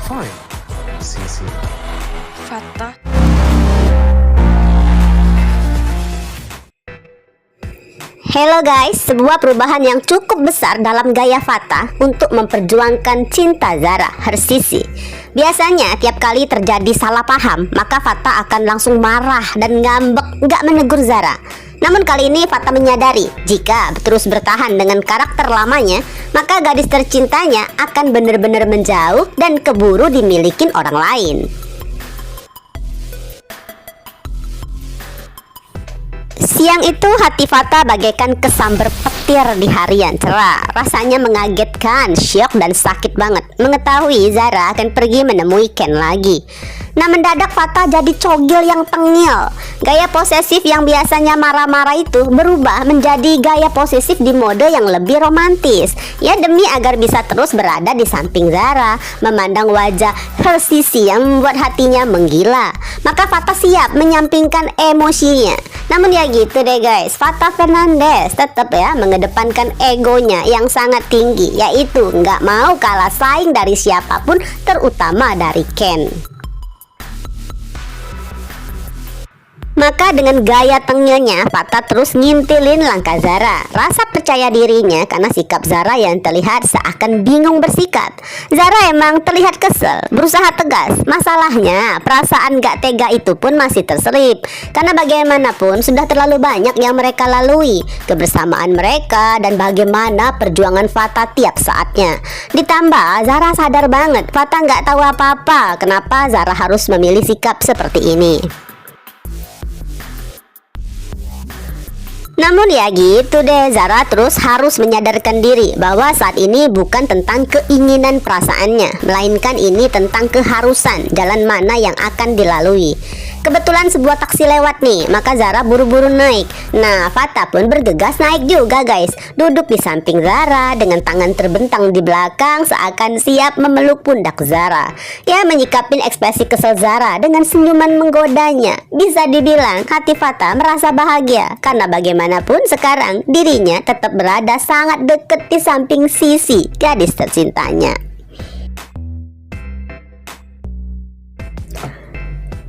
Fine. Sisi. Fatta. Hello guys, sebuah perubahan yang cukup besar dalam gaya Fatta untuk memperjuangkan cinta Zara Hersisi. Biasanya tiap kali terjadi salah paham, maka Fatta akan langsung marah dan ngambek gak menegur Zara. Namun kali ini Fatta menyadari jika terus bertahan dengan karakter lamanya, maka gadis tercintanya akan benar-benar menjauh dan keburu dimilikin orang lain. Siang itu hati Fatta bagaikan kesambar petir di hari yang cerah. Rasanya mengagetkan, syok dan sakit banget mengetahui Zara akan pergi menemui Ken lagi. Nah, mendadak Fatta jadi cogil yang tengil. Gaya posesif yang biasanya marah-marah itu berubah menjadi gaya posesif di mode yang lebih romantis. Ya, demi agar bisa terus berada di samping Zara, memandang wajah Hersisi yang membuat hatinya menggila. Maka Fatta siap menyampingkan emosinya. Namun ya gitu deh guys, Fatta Fernandez tetap ya mengedepankan egonya yang sangat tinggi, yaitu nggak mau kalah saing dari siapapun, terutama dari Ken. Maka dengan gaya tengilnya, Fatta terus ngintilin langkah Zara. Rasa percaya dirinya karena sikap Zara yang terlihat seakan bingung bersikap. Zara emang terlihat kesel, berusaha tegas. Masalahnya, perasaan gak tega itu pun masih terselip. Karena bagaimanapun sudah terlalu banyak yang mereka lalui, kebersamaan mereka dan bagaimana perjuangan Fatta tiap saatnya. Ditambah, Zara sadar banget Fatta gak tahu apa-apa kenapa Zara harus memilih sikap seperti ini. Namun ya gitu deh, Zara terus harus menyadarkan diri bahwa saat ini bukan tentang keinginan perasaannya, melainkan ini tentang keharusan jalan mana yang akan dilalui. Kebetulan sebuah taksi lewat nih, maka Zara buru-buru naik. Nah, Fatta pun bergegas naik juga guys. Duduk di samping Zara dengan tangan terbentang di belakang seakan siap memeluk pundak Zara. Ya, menyikapin ekspresi kesel Zara dengan senyuman menggodanya. Bisa dibilang hati Fatta merasa bahagia karena bagaimanapun sekarang dirinya tetap berada sangat dekat di samping Sisi, gadis tercintanya.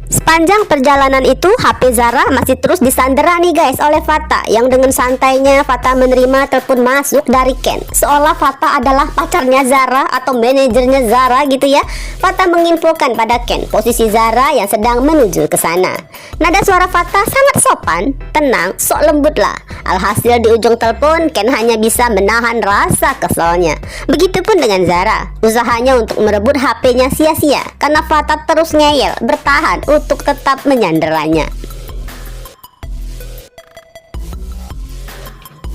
Sepanjang perjalanan itu HP Zara masih terus disandera nih guys oleh Fatta, yang dengan santainya Fatta menerima telepon masuk dari Ken. Seolah Fatta adalah pacarnya Zara atau manajernya Zara gitu ya. Fatta menginfokan pada Ken posisi Zara yang sedang menuju ke sana. Nada suara Fatta sangat sopan, tenang, sok lembut lah. Alhasil di ujung telepon Ken hanya bisa menahan rasa keselnya. Begitupun dengan Zara, usahanya untuk merebut HP-nya sia-sia karena Fatta terus ngeyel bertahan untuk tetap menyanderanya.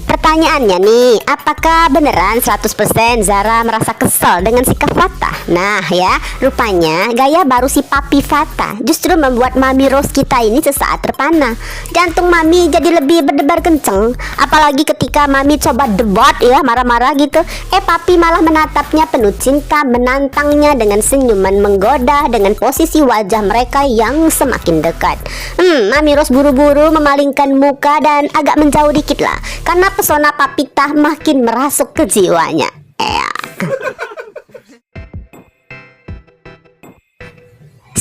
Pertanyaannya nih, apakah beneran 100% Zara merasa kesel dengan sikap Fatta? Nah ya, rupanya gaya baru si papi Fatta justru membuat Mami Rose kita ini sesaat terpana. Jantung Mami jadi lebih berdebar kenceng. Apalagi ketika Mami coba debat ya, marah-marah gitu. Papi malah menatapnya penuh cinta, menantangnya dengan senyuman menggoda dengan posisi wajah mereka yang semakin dekat. Mami Rose buru-buru memalingkan muka dan agak menjauh dikit lah, karena pesona papitah makin merasuk ke jiwanya.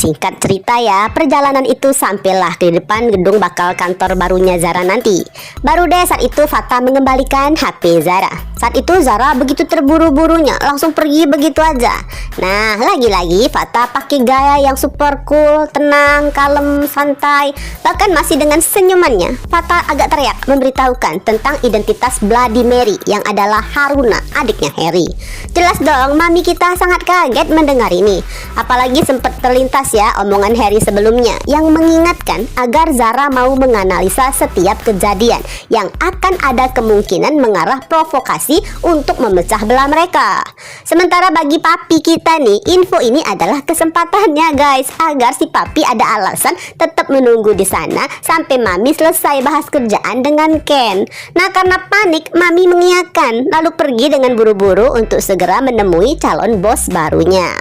Singkat cerita ya, perjalanan itu sampailah di depan gedung bakal kantor barunya Zara nanti. Baru deh saat itu Fatta mengembalikan HP Zara. Saat itu Zara begitu terburu-burunya langsung pergi begitu aja. Nah, lagi-lagi Fatta pakai gaya yang super cool, tenang, kalem, santai. Bahkan masih dengan senyumannya, Fatta agak teriak memberitahukan tentang identitas Bloody Mary yang adalah Haruna, adiknya Harry. Jelas dong, Mami kita sangat kaget mendengar ini. Apalagi sempat terlintas ya omongan Harry sebelumnya yang mengingatkan agar Zara mau menganalisa setiap kejadian yang akan ada kemungkinan mengarah provokasi untuk memecah belah mereka. Sementara bagi papi kita nih, info ini adalah kesempatannya guys, agar si papi ada alasan tetap menunggu di sana sampai Mami selesai bahas kerjaan dengan Ken. Nah, karena panik, Mami mengiyakan lalu pergi dengan buru-buru untuk segera menemui calon bos barunya.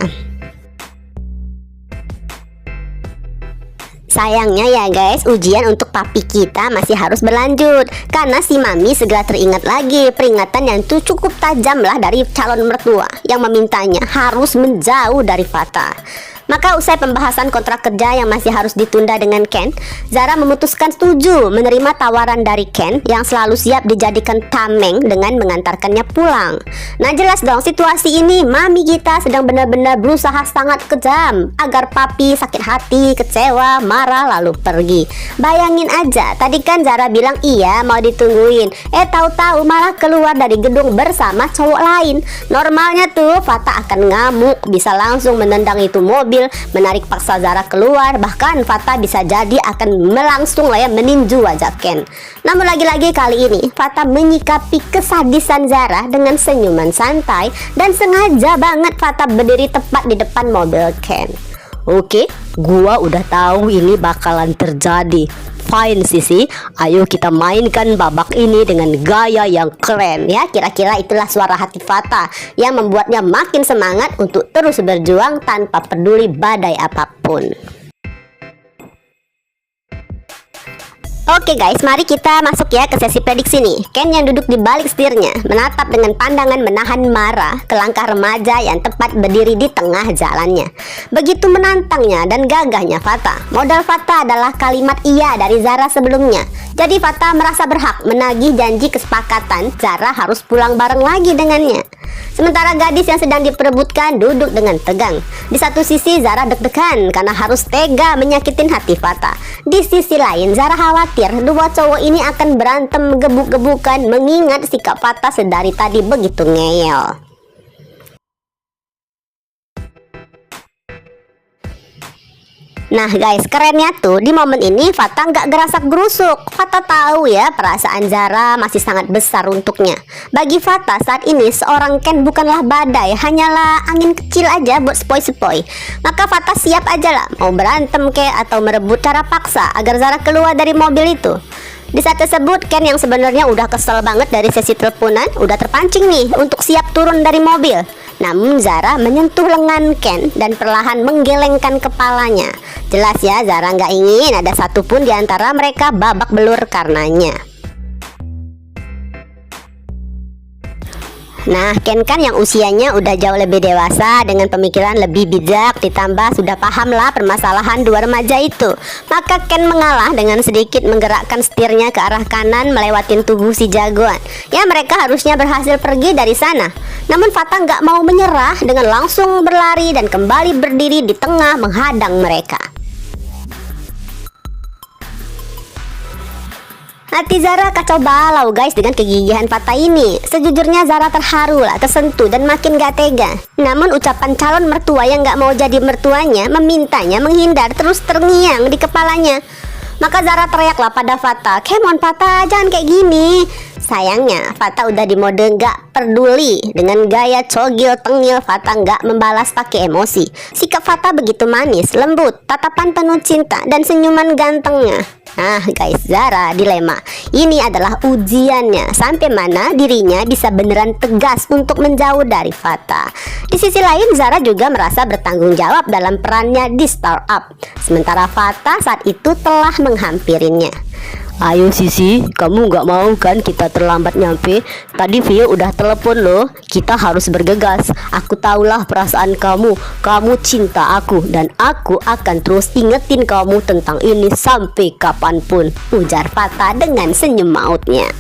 Sayangnya ya guys, ujian untuk papi kita masih harus berlanjut karena si mami segera teringat lagi peringatan yang tuh cukup tajam lah dari calon mertua yang memintanya harus menjauh dari Fata. Maka usai pembahasan kontrak kerja yang masih harus ditunda dengan Ken, Zara memutuskan setuju menerima tawaran dari Ken yang selalu siap dijadikan tameng dengan mengantarkannya pulang. Nah jelas dong situasi ini mami kita sedang benar-benar berusaha sangat kejam agar papi sakit hati, kecewa, marah lalu pergi. Bayangin aja, tadi kan Zara bilang iya mau ditungguin, tahu-tahu malah keluar dari gedung bersama cowok lain. Normalnya tuh Fata akan ngamuk, bisa langsung menendang itu mobil, menarik paksa Zara keluar, bahkan Fata bisa jadi akan melangsung lah ya meninju wajah Ken. Namun lagi-lagi kali ini Fata menyikapi kesadisan Zara dengan senyuman santai dan sengaja banget Fata berdiri tepat di depan mobil Ken. Oke, gua udah tahu ini bakalan terjadi. Fine Sisi, ayo kita mainkan babak ini dengan gaya yang keren ya. Kira-kira itulah suara hati Fata yang membuatnya makin semangat untuk terus berjuang tanpa peduli badai apapun. Oke guys, mari kita masuk ya ke sesi prediksi nih. Ken yang duduk di balik setirnya menatap dengan pandangan menahan marah ke langkah remaja yang tepat berdiri di tengah jalannya. Begitu menantangnya dan gagahnya Fata. Modal Fata adalah kalimat iya dari Zara sebelumnya. Jadi Fata merasa berhak menagih janji kesepakatan Zara harus pulang bareng lagi dengannya. Sementara gadis yang sedang diperebutkan duduk dengan tegang. Di satu sisi Zara deg-degan karena harus tega menyakitin hati Fata. Di sisi lain Zara khawatir dua cowok ini akan berantem gebuk-gebukan mengingat sikap Fata sedari tadi begitu ngeyel. Nah guys, kerennya tuh di momen ini Fata nggak gerasak gerusuk. Fata tahu ya perasaan Zara masih sangat besar untuknya. Bagi Fata saat ini seorang Ken bukanlah badai, hanyalah angin kecil aja buat sepoi-sepoi. Maka Fata siap aja lah mau berantem atau merebut cara paksa agar Zara keluar dari mobil itu. Di saat tersebut Ken yang sebenarnya udah kesel banget dari sesi teleponan udah terpancing nih untuk siap turun dari mobil. Namun Zara menyentuh lengan Ken dan perlahan menggelengkan kepalanya. Jelas ya Zara nggak ingin ada satupun di antara mereka babak belur karenanya. Nah Ken kan yang usianya udah jauh lebih dewasa dengan pemikiran lebih bijak, ditambah sudah paham lah permasalahan dua remaja itu. Maka Ken mengalah dengan sedikit menggerakkan setirnya ke arah kanan melewatin tubuh si jagoan. Ya mereka harusnya berhasil pergi dari sana. Namun Fata nggak mau menyerah dengan langsung berlari dan kembali berdiri di tengah menghadang mereka. Hati Zara kacau balau guys dengan kegigihan Fata ini. Sejujurnya Zara terharu lah, tersentuh dan makin gak tega. Namun ucapan calon mertua yang gak mau jadi mertuanya memintanya menghindar terus terngiang di kepalanya. Maka Zara teriaklah pada Fata, "Come on Fata, jangan kayak gini." Sayangnya Fata udah di mode gak peduli. Dengan gaya cogil tengil Fata gak membalas pakai emosi. Sikap Fata begitu manis, lembut, tatapan penuh cinta dan senyuman gantengnya. Nah guys, Zara dilema. Ini adalah ujiannya, sampai mana dirinya bisa beneran tegas untuk menjauh dari Fata. Di sisi lain Zara juga merasa bertanggung jawab dalam perannya di startup. Sementara Fata saat itu telah menghampirinya. "Ayo Sisi, kamu nggak mau kan kita terlambat nyampe? Tadi Vio udah telepon loh, kita harus bergegas. Aku tahulah perasaan kamu, kamu cinta aku dan aku akan terus ingetin kamu tentang ini sampai kapanpun," ujar Fata dengan senyum mautnya.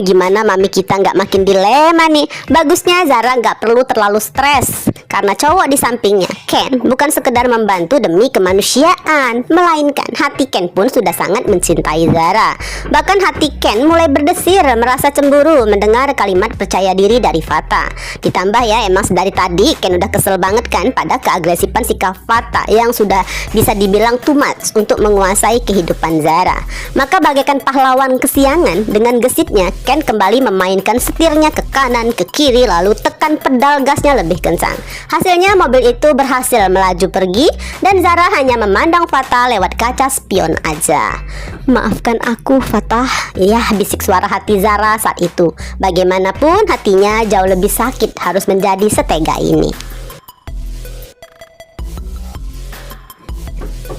Gimana mami kita nggak makin dilema nih? Bagusnya Zara nggak perlu terlalu stres karena cowok di sampingnya Ken bukan sekedar membantu demi kemanusiaan, melainkan hati Ken pun sudah sangat mencintai Zara. Bahkan hati Ken mulai berdesir merasa cemburu mendengar kalimat percaya diri dari Fata. Ditambah ya emang dari tadi Ken udah kesel banget kan pada keagresifan sikap Fata yang sudah bisa dibilang too much untuk menguasai kehidupan Zara. Maka bagaikan pahlawan kesiangan dengan gesitnya Ken kembali memainkan setirnya ke kanan ke kiri lalu tekan pedal gasnya lebih kencang. Hasilnya mobil itu berhasil melaju pergi dan Zara hanya memandang Fata lewat kaca spion aja. "Maafkan aku Fata," ya bisik suara hati Zara saat itu. Bagaimanapun hatinya jauh lebih sakit harus menjadi setega ini.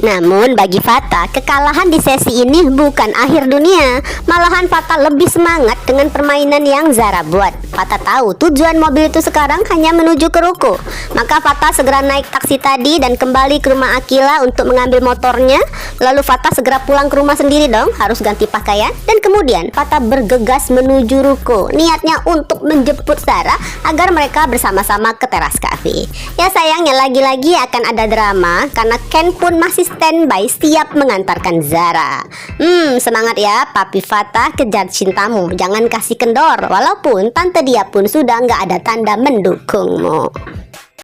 Namun bagi Fata, kekalahan di sesi ini bukan akhir dunia. Malahan Fata lebih semangat dengan permainan yang Zara buat. Fata tahu tujuan mobil itu sekarang hanya menuju ke ruko. Maka Fata segera naik taksi tadi dan kembali ke rumah Akila untuk mengambil motornya. Lalu Fata segera pulang ke rumah sendiri dong, harus ganti pakaian. Dan kemudian Fata bergegas menuju ruko. Niatnya untuk menjemput Zara agar mereka bersama-sama ke teras kafe. Ya sayangnya lagi-lagi akan ada drama karena Ken pun masih standby siap mengantarkan Zara. Semangat ya Papi Fata, kejar cintamu, jangan kasih kendor. Walaupun tante dia pun sudah nggak ada tanda mendukungmu.